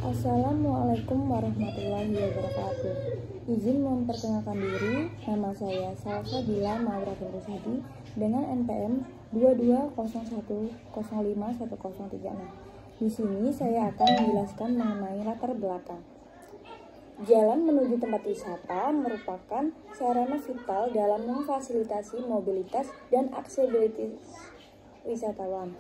Assalamualaikum warahmatullahi wabarakatuh. Izin memperkenalkan diri, nama saya Salsabila Mauratul Rusadi dengan NPM 2201051036. Di sini saya akan menjelaskan mengenai latar belakang. Jalan menuju tempat wisata merupakan sarana vital dalam memfasilitasi mobilitas dan aksesibilitas wisatawan.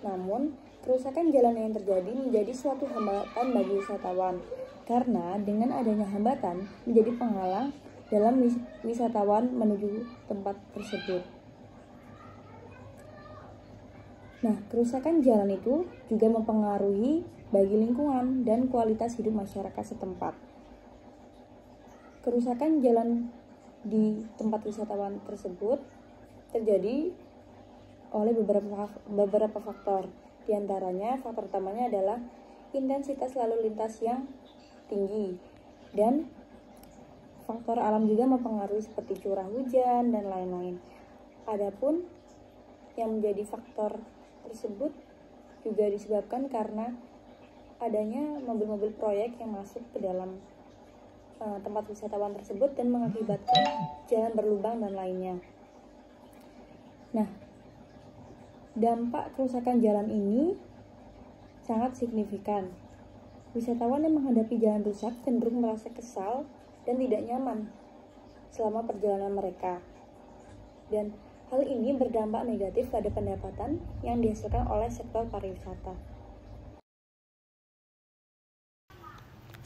Namun, kerusakan jalan yang terjadi menjadi suatu hambatan bagi wisatawan, karena dengan adanya hambatan menjadi penghalang dalam wisatawan menuju tempat tersebut. Nah, kerusakan jalan itu juga mempengaruhi bagi lingkungan dan kualitas hidup masyarakat setempat. Kerusakan jalan di tempat wisatawan tersebut terjadi oleh beberapa faktor. Di antaranya, faktor utamanya adalah intensitas lalu lintas yang tinggi, dan faktor alam juga mempengaruhi seperti curah hujan dan lain-lain. Adapun yang menjadi faktor tersebut juga disebabkan karena adanya mobil-mobil proyek yang masuk ke dalam tempat wisatawan tersebut dan mengakibatkan jalan berlubang dan lainnya. Nah, dampak kerusakan jalan ini sangat signifikan. Wisatawan yang menghadapi jalan rusak cenderung merasa kesal dan tidak nyaman selama perjalanan mereka. Dan hal ini berdampak negatif pada pendapatan yang dihasilkan oleh sektor pariwisata.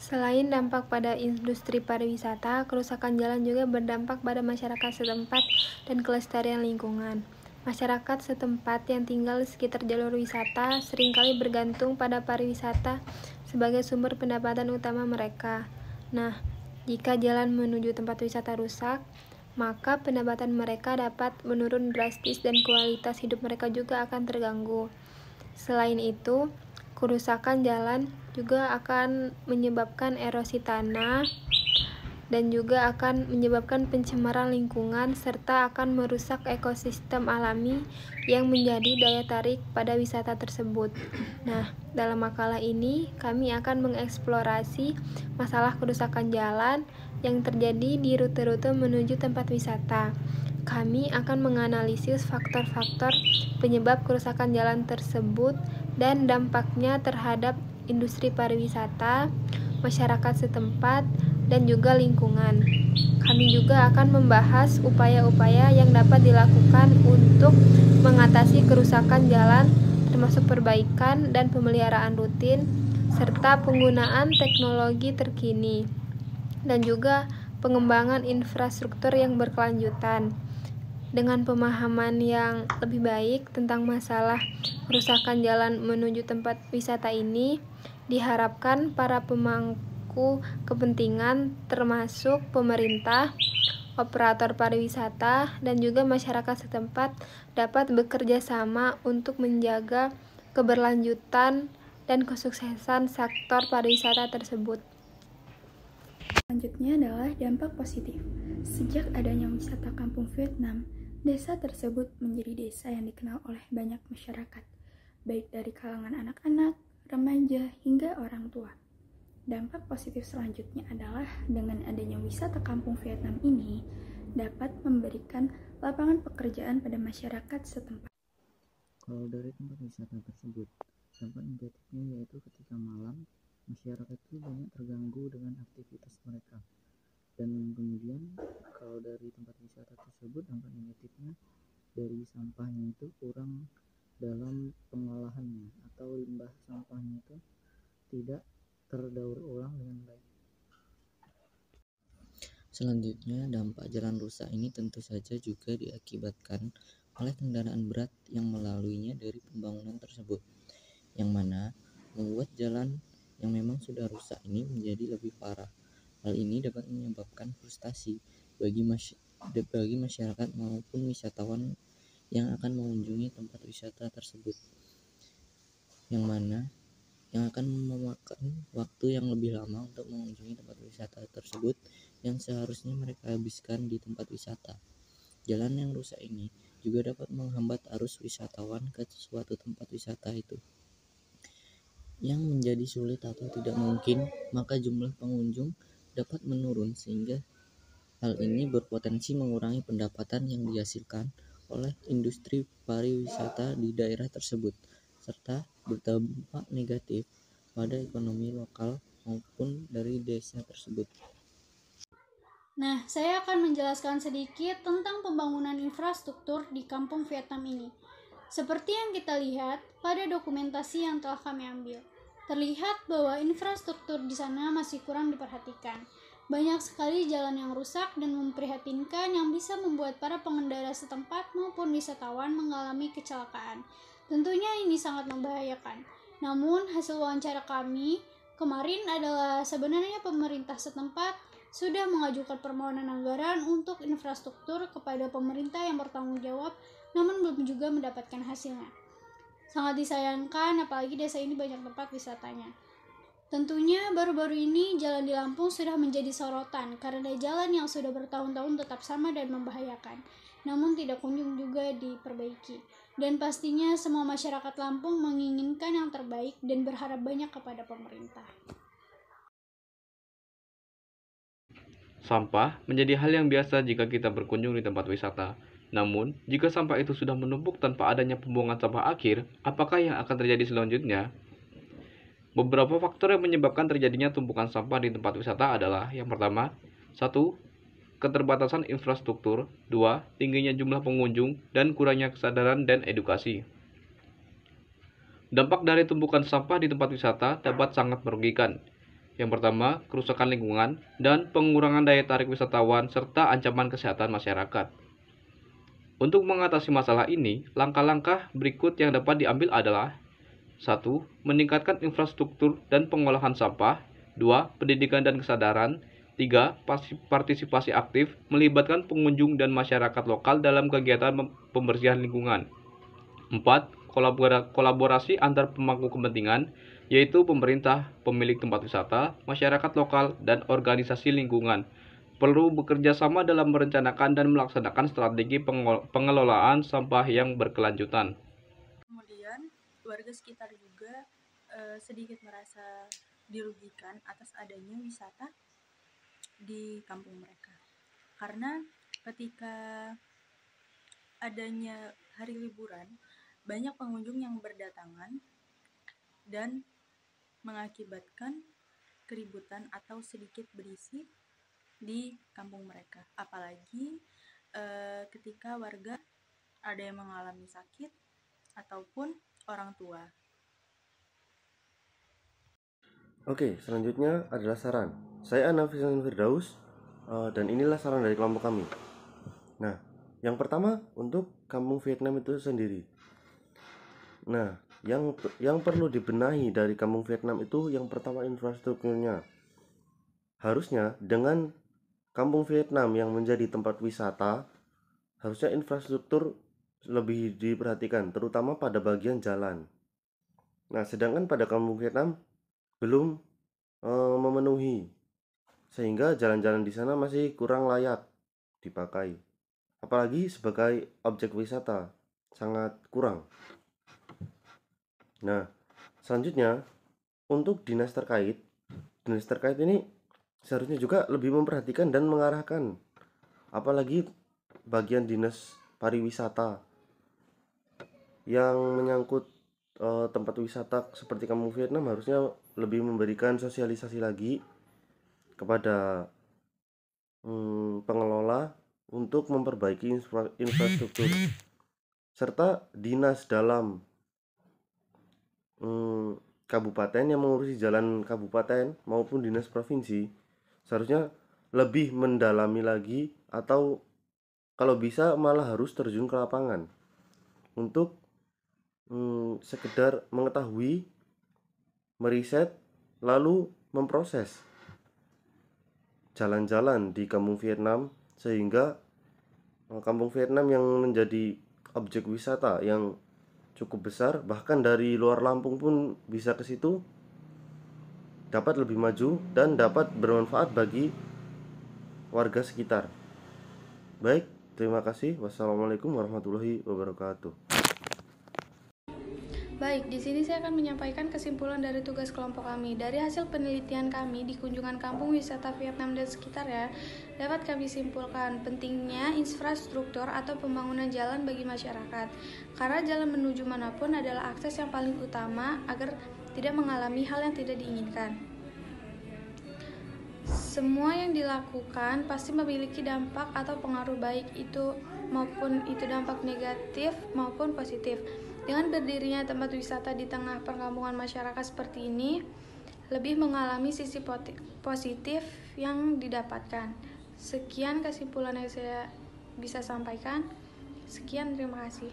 Selain dampak pada industri pariwisata, kerusakan jalan juga berdampak pada masyarakat setempat dan kelestarian lingkungan. Masyarakat setempat yang tinggal di sekitar jalur wisata seringkali bergantung pada pariwisata sebagai sumber pendapatan utama mereka. Nah, jika jalan menuju tempat wisata rusak, maka pendapatan mereka dapat menurun drastis dan kualitas hidup mereka juga akan terganggu. Selain itu, kerusakan jalan juga akan menyebabkan erosi tanah dan juga akan menyebabkan pencemaran lingkungan serta akan merusak ekosistem alami yang menjadi daya tarik pada wisata tersebut. Nah, dalam makalah ini kami akan mengeksplorasi masalah kerusakan jalan yang terjadi di rute-rute menuju tempat wisata. Kami akan menganalisis faktor-faktor penyebab kerusakan jalan tersebut dan dampaknya terhadap industri pariwisata, masyarakat setempat, dan juga lingkungan. Kami juga akan membahas upaya-upaya yang dapat dilakukan untuk mengatasi kerusakan jalan, termasuk perbaikan dan pemeliharaan rutin, serta penggunaan teknologi terkini, dan juga pengembangan infrastruktur yang berkelanjutan. Dengan pemahaman yang lebih baik tentang masalah kerusakan jalan menuju tempat wisata ini, diharapkan para pemangku kepentingan termasuk pemerintah, operator pariwisata, dan juga masyarakat setempat dapat bekerja sama untuk menjaga keberlanjutan dan kesuksesan sektor pariwisata tersebut. Selanjutnya adalah dampak positif. Sejak adanya wisata kampung Vietnam, desa tersebut menjadi desa yang dikenal oleh banyak masyarakat, baik dari kalangan anak-anak, remaja, hingga orang tua. Dampak positif selanjutnya adalah dengan adanya wisata kampung Vietnam ini dapat memberikan lapangan pekerjaan pada masyarakat setempat. Kalau dari tempat wisata tersebut, dampak negatifnya yaitu ketika malam, masyarakat itu banyak terganggu dengan aktivitas mereka. Dan kemudian kalau dari tempat wisata tersebut, dampak negatifnya dari sampahnya itu kurang dalam pengolahannya, atau limbah sampahnya itu tidak terdaur ulang dengan baik. Selanjutnya, dampak jalan rusak ini tentu saja juga diakibatkan oleh kendaraan berat yang melaluinya dari pembangunan tersebut, yang mana membuat jalan yang memang sudah rusak ini menjadi lebih parah. Hal ini dapat menyebabkan frustasi bagi masyarakat maupun wisatawan yang akan mengunjungi tempat wisata tersebut, yang mana yang akan memakan waktu yang lebih lama untuk mengunjungi tempat wisata tersebut yang seharusnya mereka habiskan di tempat wisata. Jalan yang rusak ini juga dapat menghambat arus wisatawan ke suatu tempat wisata itu. yang menjadi sulit atau tidak mungkin, maka jumlah pengunjung dapat menurun sehingga hal ini berpotensi mengurangi pendapatan yang dihasilkan oleh industri pariwisata di daerah tersebut, serta berdampak negatif pada ekonomi lokal maupun dari desa tersebut. Nah, saya akan menjelaskan sedikit tentang pembangunan infrastruktur di kampung Vietnam ini. Seperti yang kita lihat pada dokumentasi yang telah kami ambil, terlihat bahwa infrastruktur di sana masih kurang diperhatikan. Banyak sekali jalan yang rusak dan memprihatinkan yang bisa membuat para pengendara setempat maupun wisatawan mengalami kecelakaan. Tentunya ini sangat membahayakan. Namun, hasil wawancara kami kemarin adalah sebenarnya pemerintah setempat sudah mengajukan permohonan anggaran untuk infrastruktur kepada pemerintah yang bertanggung jawab, namun belum juga mendapatkan hasilnya. Sangat disayangkan, apalagi desa ini banyak tempat wisatanya. Tentunya baru-baru ini jalan di Lampung sudah menjadi sorotan karena jalan yang sudah bertahun-tahun tetap sama dan membahayakan, namun tidak kunjung juga diperbaiki. Dan pastinya semua masyarakat Lampung menginginkan yang terbaik dan berharap banyak kepada pemerintah. Sampah menjadi hal yang biasa jika kita berkunjung di tempat wisata. Namun, jika sampah itu sudah menumpuk tanpa adanya pembuangan sampah akhir, apakah yang akan terjadi selanjutnya? Beberapa faktor yang menyebabkan terjadinya tumpukan sampah di tempat wisata adalah yang pertama, 1. Keterbatasan infrastruktur, 2. Tingginya jumlah pengunjung, dan kurangnya kesadaran dan edukasi. Dampak dari tumpukan sampah di tempat wisata dapat sangat merugikan. Yang pertama, kerusakan lingkungan dan pengurangan daya tarik wisatawan serta ancaman kesehatan masyarakat. Untuk mengatasi masalah ini, langkah-langkah berikut yang dapat diambil adalah 1. Meningkatkan infrastruktur dan pengolahan sampah. 2. Pendidikan dan kesadaran. 3. Partisipasi aktif melibatkan pengunjung dan masyarakat lokal dalam kegiatan pembersihan lingkungan. 4. Kolaborasi antar pemangku kepentingan, yaitu pemerintah, pemilik tempat wisata, masyarakat lokal, dan organisasi lingkungan. Perlu bekerja sama dalam merencanakan dan melaksanakan strategi pengelolaan sampah yang berkelanjutan. Kemudian, warga sekitar juga sedikit merasa dirugikan atas adanya wisata di kampung mereka. Karena ketika adanya hari liburan, banyak pengunjung yang berdatangan dan mengakibatkan keributan atau sedikit berisik di kampung mereka. Apalagi ketika warga ada yang mengalami sakit ataupun orang tua. Oke, selanjutnya adalah saran. Saya Anafizan Firdaus dan inilah saran dari kelompok kami. Nah, yang pertama untuk kampung Vietnam itu sendiri. Nah, yang perlu dibenahi dari kampung Vietnam itu yang pertama infrastrukturnya. Harusnya dengan kampung Vietnam yang menjadi tempat wisata, harusnya infrastruktur lebih diperhatikan, terutama pada bagian jalan. Nah, sedangkan pada kampung Vietnam belum memenuhi, sehingga jalan-jalan di sana masih kurang layak dipakai. Apalagi sebagai objek wisata, sangat kurang. Nah, selanjutnya untuk dinas terkait ini seharusnya juga lebih memperhatikan dan mengarahkan, apalagi bagian dinas pariwisata yang menyangkut tempat wisata seperti kampung Vietnam harusnya lebih memberikan sosialisasi lagi kepada pengelola untuk memperbaiki infrastruktur, serta dinas dalam kabupaten yang mengurusi jalan kabupaten maupun dinas provinsi seharusnya lebih mendalami lagi, atau kalau bisa malah harus terjun ke lapangan untuk sekedar mengetahui, meriset, lalu memproses jalan-jalan di kampung Vietnam, sehingga kampung Vietnam yang menjadi objek wisata yang cukup besar, bahkan dari luar Lampung pun bisa ke situ, dapat lebih maju dan dapat bermanfaat bagi warga sekitar. Baik, terima kasih. Wassalamualaikum warahmatullahi wabarakatuh. Baik, di sini saya akan menyampaikan kesimpulan dari tugas kelompok kami. Dari hasil penelitian kami di kunjungan kampung wisata Vietnam dan sekitarnya, dapat kami simpulkan pentingnya infrastruktur atau pembangunan jalan bagi masyarakat. Karena jalan menuju manapun adalah akses yang paling utama agar tidak mengalami hal yang tidak diinginkan. Semua yang dilakukan pasti memiliki dampak atau pengaruh baik itu dampak negatif maupun positif. Dengan berdirinya tempat wisata di tengah perkampungan masyarakat seperti ini, lebih mengalami sisi positif yang didapatkan. Sekian kesimpulan yang saya bisa sampaikan. Sekian, terima kasih.